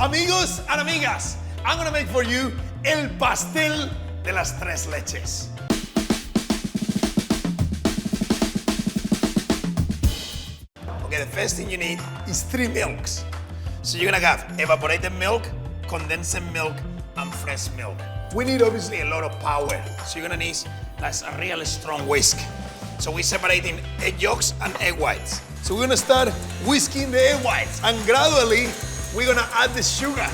Amigos and amigas, I'm gonna make for you el pastel de las tres leches. Okay, the first thing you need is 3 milks. So you're gonna have evaporated milk, condensed milk, and fresh milk. We need obviously a lot of power. So you're gonna need a really strong whisk. So we're separating egg yolks and egg whites. So we're gonna start whisking the egg whites, and gradually we're gonna add the sugar.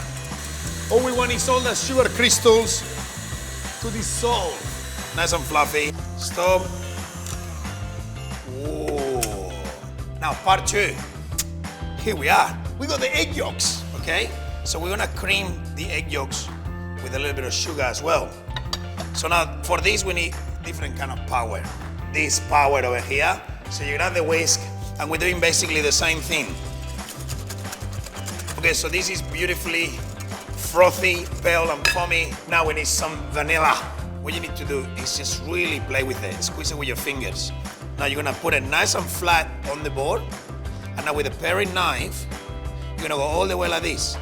All we want is all the sugar crystals to dissolve. Nice and fluffy. Stop. Ooh. Now part 2. Here we are. We got the egg yolks, okay? So we're gonna cream the egg yolks with a little bit of sugar as well. So now for this we need different kind of power. This power over here. So you grab the whisk, and we're doing basically the same thing. Okay, so this is beautifully frothy, pale and foamy. Now we need some vanilla. What you need to do is just really play with it. Squeeze it with your fingers. Now you're gonna put it nice and flat on the board. And now with a paring knife, you're gonna go all the way like this.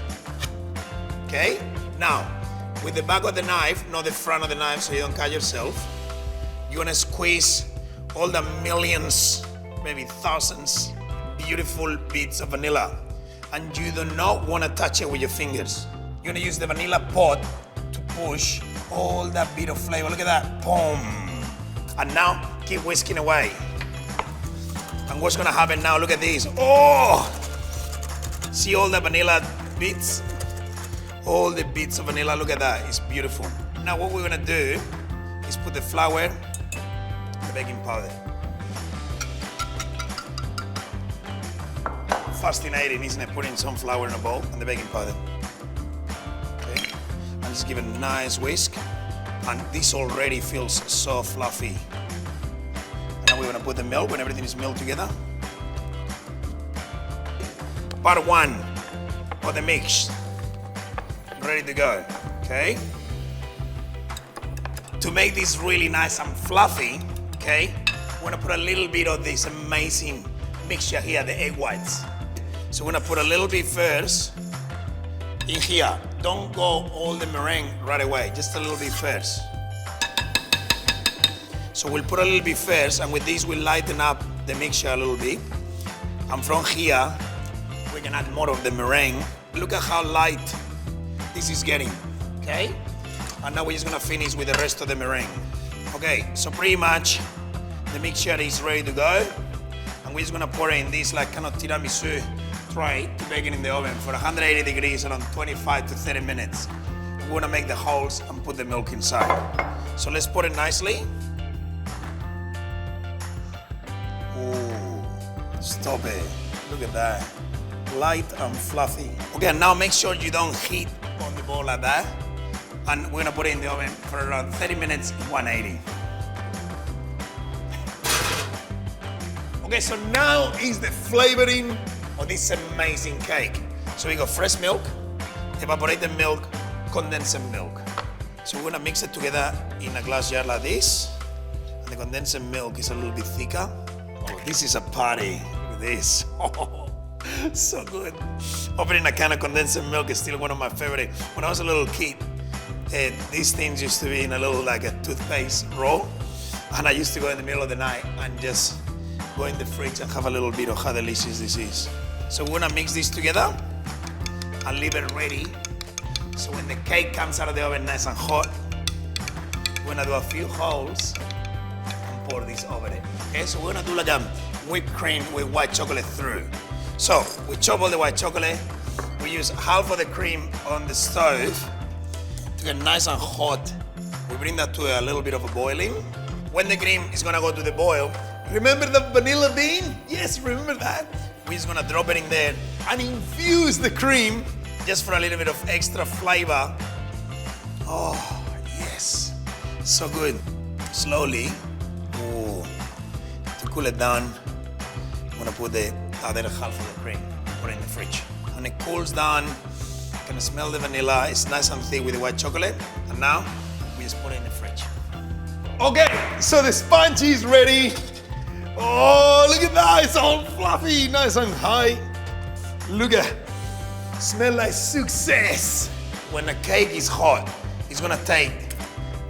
Okay? Now, with the back of the knife, not the front of the knife so you don't cut yourself, you're gonna squeeze all the millions, maybe thousands, beautiful bits of vanilla. And you do not want to touch it with your fingers. You're gonna use the vanilla pot to push all that bit of flavor. Look at that, boom. And now keep whisking away. And what's gonna happen now, look at this. Oh! See all the vanilla bits? All the bits of vanilla, look at that, it's beautiful. Now what we're gonna do is put the flour and the baking powder. Fascinating, isn't it? Putting some flour in a bowl and the baking powder. Okay, and just give it a nice whisk. And this already feels so fluffy. And now we're gonna put the milk when everything is milled together. Part 1 of the mix. Ready to go, okay? To make this really nice and fluffy, okay, we're gonna put a little bit of this amazing mixture here, the egg whites. So we're gonna put a little bit first in here. Don't go all the meringue right away, just a little bit first. So we'll put a little bit first, and with this we'll lighten up the mixture a little bit. And from here, we can add more of the meringue. Look at how light this is getting, okay? And now we're just gonna finish with the rest of the meringue. Okay, so pretty much the mixture is ready to go. And we're just gonna pour in this like kind of tiramisu tray to bake it in the oven for 180 degrees around 25 to 30 minutes. We're gonna make the holes and put the milk inside. So let's pour it nicely. Ooh, stop it. Look at that. Light and fluffy. Okay, now make sure you don't heat on the bowl like that. And we're gonna put it in the oven for around 30 minutes, 180. Okay, so now is the flavoring of this amazing cake. So we got fresh milk, evaporated milk, condensed milk. So we're gonna mix it together in a glass jar like this. And the condensed milk is a little bit thicker. Oh, this is a party. Look at this. Oh, so good. Opening a can of condensed milk is still one of my favorite. When I was a little kid, these things used to be in a little like a toothpaste roll. And I used to go in the middle of the night and just go in the fridge and have a little bit of how delicious this is. So we're gonna mix this together and leave it ready. So when the cake comes out of the oven nice and hot, we're gonna do a few holes and pour this over it. Okay, so we're gonna do like a whipped cream with white chocolate through. So we chop all the white chocolate. We use half of the cream on the stove to get nice and hot. We bring that to a little bit of a boiling. When the cream is gonna go to the boil, remember the vanilla bean? Yes, remember that? We're just gonna drop it in there and infuse the cream just for a little bit of extra flavor. Oh, yes, so good. Slowly, to cool it down, I'm gonna put the other half of the cream, put it in the fridge. When it cools down, you can smell the vanilla, it's nice and thick with the white chocolate. And now, we just put it in the fridge. Okay, so the sponge is ready. Oh, look at that, it's all fluffy, nice and high. Look at Smell like success. When the cake is hot, it's gonna take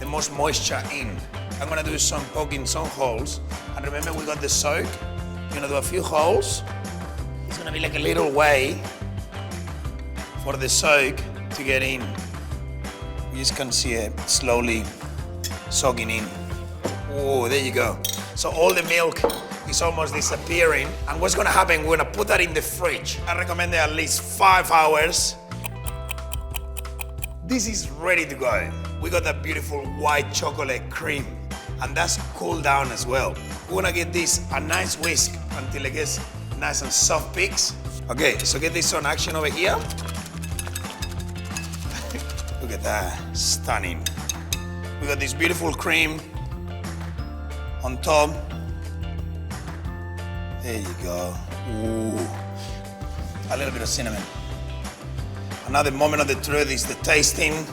the most moisture in. I'm gonna do some poking some holes. And remember we got the soak. You're gonna do a few holes. It's gonna be like a little way for the soak to get in. You just can see it slowly soaking in. Oh, there you go. So all the milk is almost disappearing. And what's gonna happen, we're gonna put that in the fridge. I recommend it at least 5 hours. This is ready to go. We got that beautiful white chocolate cream, and that's cooled down as well. We're gonna get this a nice whisk until it gets nice and soft peaks. Okay, so get this on action over here. Look at that, stunning. We got this beautiful cream on top. There you go. Ooh. A little bit of cinnamon. Another moment of the truth is the tasting.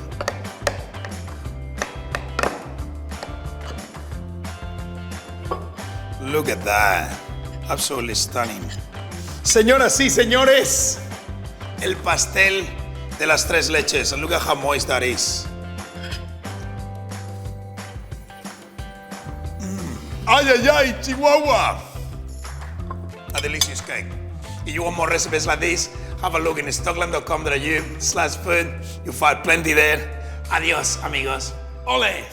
Look at that. Absolutely stunning. Señoras y señores, el pastel de las tres leches. And look at how moist that is. Ay, ay, ay, Chihuahua. A delicious cake. If you want more recipes like this, have a look in stockland.com.au/food. You'll find plenty there. Adios, amigos. Ole.